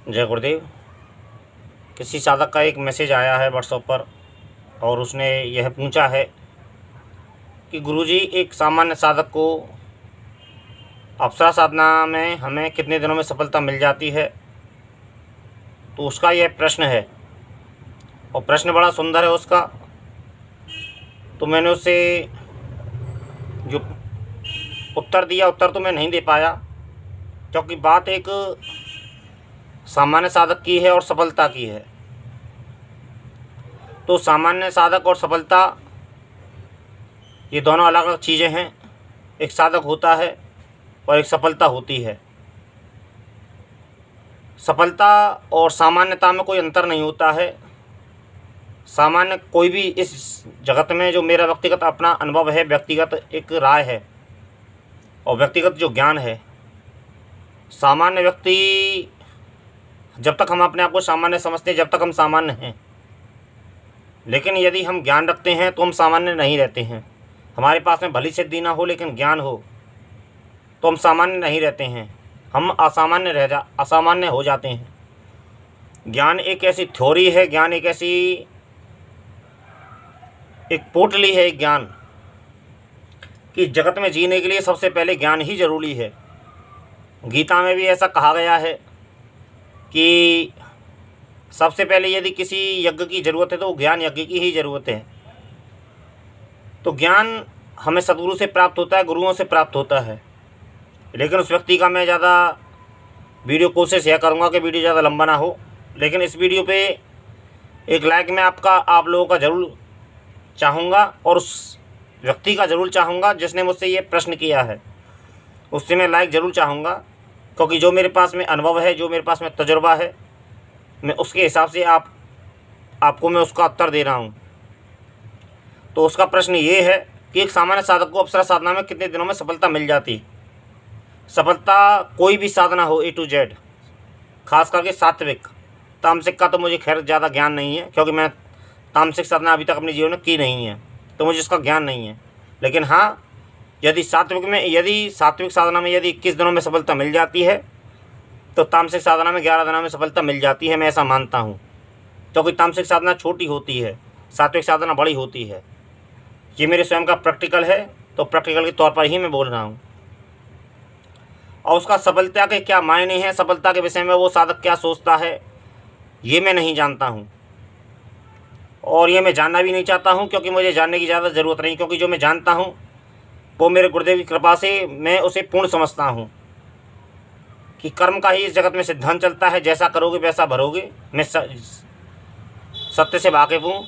जय गुरुदेव। किसी साधक का एक मैसेज आया है व्हाट्सएप पर और उसने यह पूछा है कि गुरुजी, एक सामान्य साधक को अप्सरा साधना में हमें कितने दिनों में सफलता मिल जाती है। तो उसका यह प्रश्न है और प्रश्न बड़ा सुंदर है उसका। तो मैंने उससे जो उत्तर दिया, उत्तर तो मैं नहीं दे पाया क्योंकि बात एक सामान्य साधक की है और सफलता की है। तो सामान्य साधक और सफलता ये दोनों अलग अलग चीज़ें हैं। एक साधक होता है और एक सफलता होती है। सफलता और सामान्यता में कोई अंतर नहीं होता है। सामान्य कोई भी इस जगत में, जो मेरा व्यक्तिगत अपना अनुभव है, व्यक्तिगत एक राय है और व्यक्तिगत जो ज्ञान है, सामान्य व्यक्ति, जब तक हम अपने आप को सामान्य समझते हैं, जब तक हम सामान्य हैं। लेकिन यदि हम ज्ञान रखते हैं तो हम सामान्य नहीं रहते हैं। हमारे पास में भली सिद्धि ना हो लेकिन ज्ञान हो तो हम सामान्य नहीं रहते हैं, हम असामान्य हो जाते हैं। ज्ञान एक ऐसी थ्योरी है, ज्ञान एक ऐसी एक पोटली है, एक ज्ञान कि जगत में जीने के लिए सबसे पहले ज्ञान ही जरूरी है। गीता में भी ऐसा कहा गया है कि सबसे पहले यदि किसी यज्ञ की ज़रूरत है तो ज्ञान यज्ञ की ही ज़रूरत है। तो ज्ञान हमें सदगुरु से प्राप्त होता है, गुरुओं से प्राप्त होता है। लेकिन उस व्यक्ति का मैं ज़्यादा वीडियो कोशिश यह करूँगा कि वीडियो ज़्यादा लंबा ना हो। लेकिन इस वीडियो पे एक लाइक मैं आप लोगों का ज़रूर चाहूँगा और उस व्यक्ति का ज़रूर चाहूँगा जिसने मुझसे ये प्रश्न किया है, उससे मैं लाइक ज़रूर चाहूँगा। क्योंकि जो मेरे पास में अनुभव है, जो मेरे पास में तजुर्बा है, मैं उसके हिसाब से आपको मैं उसका उत्तर दे रहा हूँ। तो उसका प्रश्न ये है कि एक सामान्य साधक को अप्सरा साधना में कितने दिनों में सफलता मिल जाती। सफलता कोई भी साधना हो, A to Z, खास करके सात्विक। तामसिक का तो मुझे खैर ज़्यादा ज्ञान नहीं है क्योंकि मैं तामसिक साधना अभी तक अपने जीवन में की नहीं है, तो मुझे इसका ज्ञान नहीं है। लेकिन हाँ, यदि सात्विक साधना में यदि 21 दिनों में सफलता मिल जाती है तो तामसिक साधना में 11 दिनों में सफलता मिल जाती है। मैं ऐसा मानता हूँ क्योंकि तामसिक साधना छोटी होती है, सात्विक साधना बड़ी होती है। ये मेरे स्वयं का प्रैक्टिकल है, तो प्रैक्टिकल के तौर पर ही मैं बोल रहा हूँ। और उसका सफलता के क्या मायने हैं, सफलता के विषय में वो साधक क्या सोचता है, ये मैं नहीं जानता हूँ और ये मैं जानना भी नहीं चाहता हूँ क्योंकि मुझे जानने की ज़्यादा ज़रूरत नहीं। क्योंकि जो मैं जानता हूँ वो मेरे गुरुदेव की कृपा से मैं उसे पूर्ण समझता हूँ कि कर्म का ही इस जगत में सिद्धांत चलता है, जैसा करोगे वैसा भरोगे। मैं सत्य से वाकिफ़ हूँ।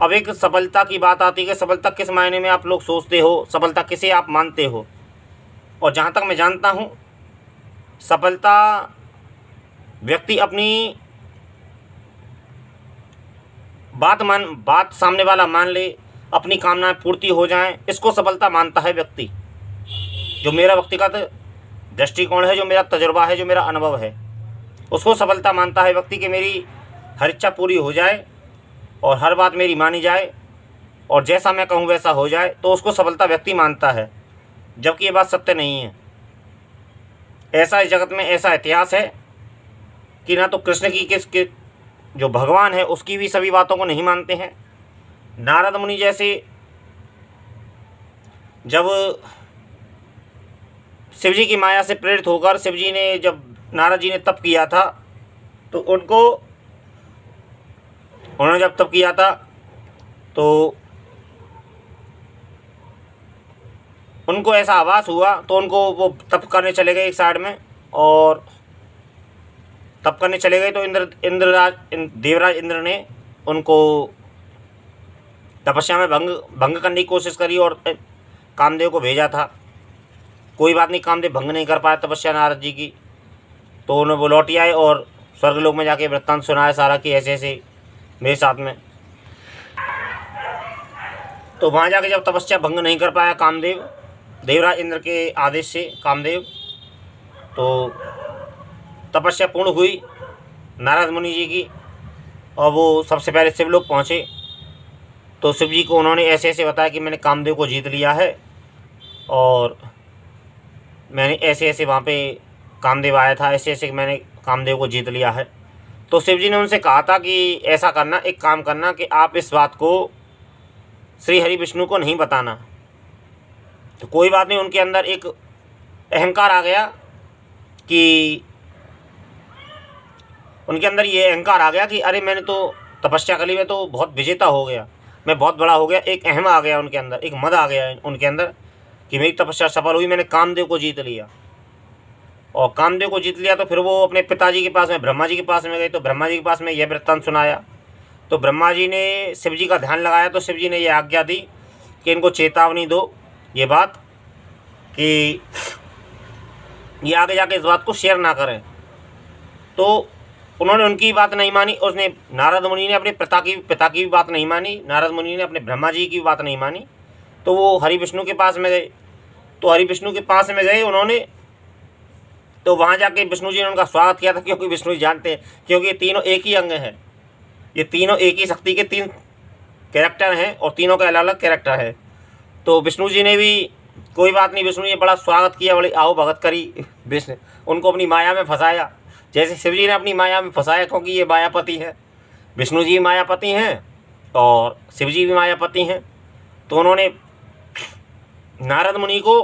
अब एक सफलता की बात आती है कि सफलता किस मायने में आप लोग सोचते हो, सफलता किसे आप मानते हो। और जहाँ तक मैं जानता हूँ, सफलता व्यक्ति अपनी बात सामने वाला मान ले, अपनी कामनाएं पूर्ति हो जाएं, इसको सफलता मानता है व्यक्ति। जो मेरा व्यक्तिगत दृष्टिकोण है, जो मेरा तजुर्बा है, जो मेरा अनुभव है, उसको सफलता मानता है व्यक्ति कि मेरी हर इच्छा पूरी हो जाए और हर बात मेरी मानी जाए और जैसा मैं कहूँ वैसा हो जाए, तो उसको सफलता व्यक्ति मानता है। जबकि ये बात सत्य नहीं है। ऐसा इस जगत में ऐसा इतिहास है कि ना तो कृष्ण की जो भगवान है उसकी भी सभी बातों को नहीं मानते हैं। नारद मुनि जैसे, जब शिव जी की माया से प्रेरित होकर जब नारद जी ने तप किया था, तो उन्होंने जब तप किया था तो उनको ऐसा आभास हुआ, तो उनको वो तप करने चले गए एक साइड में। और तप करने चले गए तो देवराज इंद्र ने उनको तपस्या में भंग करने की कोशिश करी और कामदेव को भेजा था। कोई बात नहीं, कामदेव भंग नहीं कर पाया तपस्या नारद जी की। तो उन्हें वो लौट आए और स्वर्गलोक में जाके वृत्तांत सुनाया सारा कि ऐसे ऐसे मेरे साथ में। तो वहाँ जाके जब तपस्या भंग नहीं कर पाया कामदेव, देवराज इंद्र के आदेश से कामदेव, तो तपस्या पूर्ण हुई नारद मुनि जी की और वो सबसे पहले शिवलोक पहुँचे। तो शिव जी को उन्होंने ऐसे ऐसे बताया कि मैंने कामदेव को जीत लिया है और मैंने ऐसे ऐसे वहाँ पे कामदेव आया था, ऐसे ऐसे मैंने कामदेव को जीत लिया है। तो शिव जी ने उनसे कहा था कि ऐसा करना, एक काम करना कि आप इस बात को श्री हरि विष्णु को नहीं बताना। तो कोई बात नहीं, उनके अंदर एक अहंकार आ गया कि उनके अंदर ये अहंकार आ गया कि अरे मैंने तो तपस्या कर ली, मैं तो बहुत विजेता हो गया, मैं बहुत बड़ा हो गया। एक अहम आ गया उनके अंदर, एक मद आ गया उनके अंदर कि मेरी तपस्या सफल हुई, मैंने कामदेव को जीत लिया। और कामदेव को जीत लिया तो फिर वो अपने पिताजी के पास में, ब्रह्मा जी के पास में गए। तो ब्रह्मा जी के पास में यह वृत्तांत सुनाया। तो ब्रह्मा जी ने शिव जी का ध्यान लगाया। तो शिव जी ने यह आज्ञा दी कि इनको चेतावनी दो, ये बात कि ये आगे जाके इस बात को शेयर ना करें। तो उन्होंने उनकी बात नहीं मानी। उसने नारद मुनि ने अपने पिता की भी बात नहीं मानी, नारद मुनि ने अपने ब्रह्मा जी की बात नहीं मानी। तो वो हरि विष्णु के पास में गए। तो हरि विष्णु के पास में गए उन्होंने, तो वहाँ जाके विष्णु जी ने उनका स्वागत किया था, क्योंकि विष्णु जी जानते हैं, क्योंकि ये तीनों एक ही अंग हैं, ये तीनों एक ही शक्ति के 3 कैरेक्टर हैं और तीनों के अलग अलग कैरेक्टर है। तो विष्णु जी ने भी कोई बात नहीं, विष्णु जी ने बड़ा स्वागत किया, बड़ी आओ भगत करी। विष्णु उनको अपनी माया में फंसाया, जैसे शिव जी ने अपनी माया में फंसाया, क्योंकि ये मायापति है। विष्णु जी मायापति हैं और शिव जी भी मायापति हैं। तो उन्होंने नारद मुनि को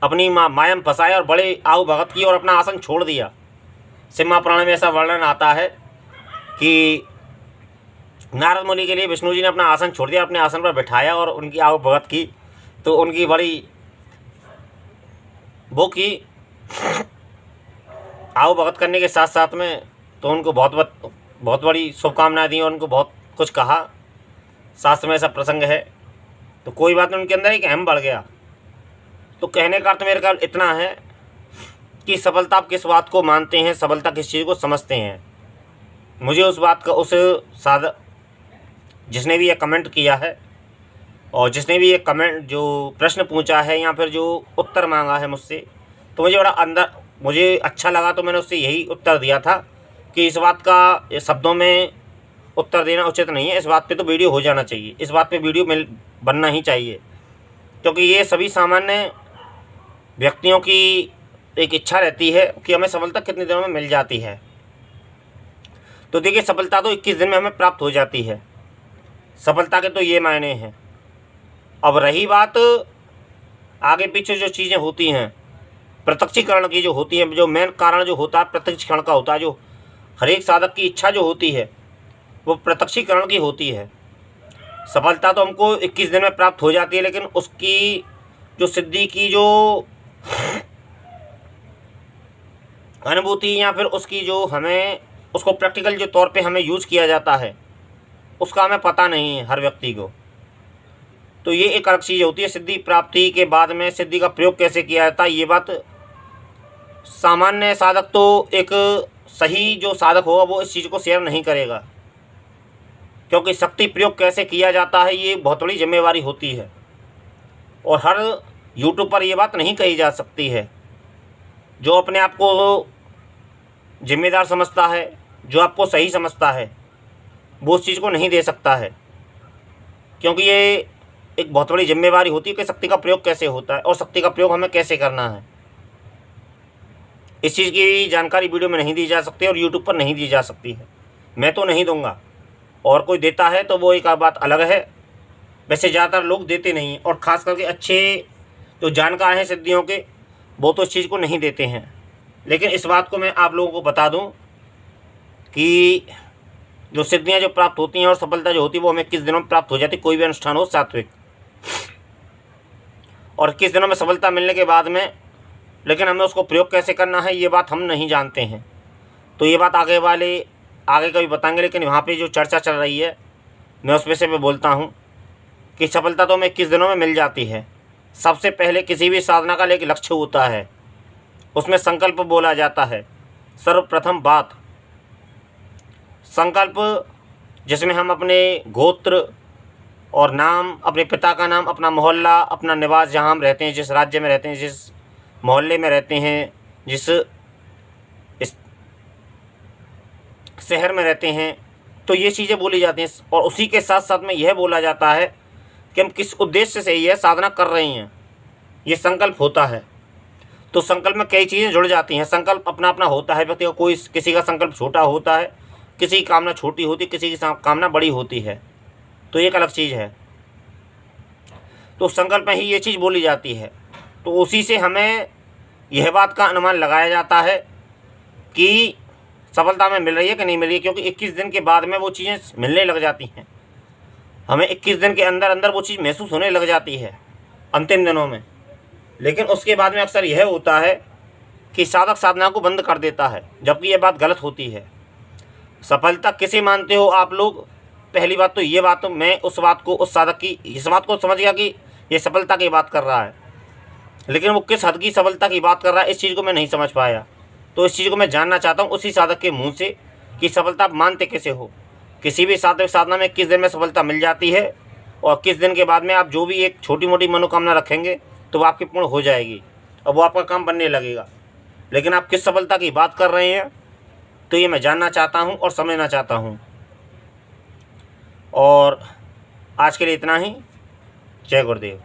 अपनी माया में फंसाया और बड़े आओ भगत की और अपना आसन छोड़ दिया। शिव महापुराण में ऐसा वर्णन आता है कि नारद मुनि के लिए विष्णु जी ने अपना आसन छोड़ दिया, अपने आसन पर बिठाया और उनकी आओ भगत की। तो उनकी बड़ी वो की आओ भगत करने के साथ साथ में तो उनको बहुत बड़ी शुभकामनाएं दी और उनको बहुत कुछ कहा। शास्त्र में ऐसा प्रसंग है। तो कोई बात नहीं, उनके अंदर एक अहम बढ़ गया। तो कहने का अर्थ मेरे ख्याल इतना है कि सफलता आप किस बात को मानते हैं, सफलता किस चीज़ को समझते हैं। मुझे उस बात का, उस सादा जिसने भी ये कमेंट किया है और जिसने भी ये कमेंट जो प्रश्न पूछा है या फिर जो उत्तर मांगा है मुझसे, तो मुझे बड़ा अंदर मुझे अच्छा लगा। तो मैंने उससे यही उत्तर दिया था कि इस बात का शब्दों में उत्तर देना उचित नहीं है। इस बात पे तो वीडियो हो जाना चाहिए, इस बात पे वीडियो बनना ही चाहिए, क्योंकि ये सभी सामान्य व्यक्तियों की एक इच्छा रहती है कि हमें सफलता कितने दिनों में मिल जाती है। तो देखिए, सफलता तो 21 दिन में हमें प्राप्त हो जाती है। सफलता के तो ये मायने हैं। अब रही बात आगे पीछे जो चीज़ें होती हैं, प्रत्यक्षीकरण की जो होती हैं, जो मेन कारण जो होता है प्रत्यक्षीकरण का होता है, जो हर एक साधक की इच्छा जो होती है वो प्रत्यक्षीकरण की होती है। सफलता तो हमको 21 दिन में प्राप्त हो जाती है, लेकिन उसकी जो सिद्धि की जो अनुभूति या फिर उसकी जो हमें उसको प्रैक्टिकल जो तौर पे हमें यूज़ किया जाता है, उसका हमें पता नहीं है हर व्यक्ति को। तो ये एक अलग चीज़ होती है। सिद्धि प्राप्ति के बाद में सिद्धि का प्रयोग कैसे किया जाता है, ये बात सामान्य साधक तो एक सही जो साधक होगा वो इस चीज़ को शेयर नहीं करेगा, क्योंकि शक्ति प्रयोग कैसे किया जाता है ये बहुत बड़ी जिम्मेवारी होती है और हर यूट्यूब पर ये बात नहीं कही जा सकती है। जो अपने आप को जिम्मेदार समझता है, जो आपको सही समझता है, वो उस चीज़ को नहीं दे सकता है, क्योंकि ये एक बहुत बड़ी जिम्मेवारी होती है कि शक्ति का प्रयोग कैसे होता है और शक्ति का प्रयोग हमें कैसे करना है। इस चीज़ की जानकारी वीडियो में नहीं दी जा सकती और यूट्यूब पर नहीं दी जा सकती है। मैं तो नहीं दूंगा, और कोई देता है तो वो एक बात अलग है। वैसे ज़्यादातर लोग देते नहीं हैं, और ख़ास करके अच्छे जो जानकार हैं सिद्धियों के, वो तो इस चीज़ को नहीं देते हैं। लेकिन इस बात को मैं आप लोगों को बता दूं कि जो सिद्धियां जो प्राप्त होती हैं और सफलता जो होती है वो हमें किस दिनों में प्राप्त हो जाती है। कोई भी अनुष्ठान हो सात्विक, और किस दिनों में सफलता मिलने के बाद में, लेकिन हमें उसको प्रयोग कैसे करना है ये बात हम नहीं जानते हैं। तो ये बात आगे कभी बताएंगे, लेकिन वहाँ पे जो चर्चा चल रही है मैं उस विषय पे बोलता हूँ कि सफलता तो हमें 21 दिनों में मिल जाती है। सबसे पहले किसी भी साधना का एक लक्ष्य होता है, उसमें संकल्प बोला जाता है। सर्वप्रथम बात संकल्प, जिसमें हम अपने गोत्र और नाम, अपने पिता का नाम, अपना मोहल्ला, अपना निवास, जहाँ हम रहते हैं, जिस राज्य में रहते हैं, जिस मोहल्ले में रहते हैं, जिस शहर में रहते हैं, तो ये चीज़ें बोली जाती हैं। और उसी के साथ साथ में यह बोला जाता है कि हम किस उद्देश्य से यह साधना कर रहे हैं, ये संकल्प होता है। तो संकल्प में कई चीज़ें जुड़ जाती हैं। संकल्प अपना अपना होता है व्यक्ति का, कोई किसी का संकल्प छोटा होता है, किसी की कामना छोटी होती है, किसी की कामना बड़ी होती है, तो एक अलग चीज़ है। तो संकल्प में ही ये चीज़ बोली जाती है। तो उसी से हमें यह बात का अनुमान लगाया जाता है कि सफलता में मिल रही है कि नहीं मिल रही है, क्योंकि 21 दिन के बाद में वो चीज़ें मिलने लग जाती हैं। हमें 21 दिन के अंदर अंदर वो चीज़ महसूस होने लग जाती है अंतिम दिनों में। लेकिन उसके बाद में अक्सर यह होता है कि साधक साधना को बंद कर देता है, जबकि यह बात गलत होती है। सफलता किसे मानते हो आप लोग? पहली बात तो ये बात, तो मैं उस बात को, उस साधक की इस बात को समझ गया कि ये सफलता की बात कर रहा है, लेकिन वो किस हद की सफलता की बात कर रहा है इस चीज़ को मैं नहीं समझ पाया। तो इस चीज़ को मैं जानना चाहता हूँ उसी साधक के मुँह से कि सफलता आप मानते कैसे हो। किसी भी साधक साधना में किस दिन में सफलता मिल जाती है, और किस दिन के बाद में आप जो भी एक छोटी मोटी मनोकामना रखेंगे तो वो आपकी पूर्ण हो जाएगी और वो आपका काम बनने लगेगा। लेकिन आप किस सफलता की बात कर रहे हैं, तो ये मैं जानना चाहता हूँ और समझना चाहता हूँ। और आज के लिए इतना ही। जय गुरुदेव।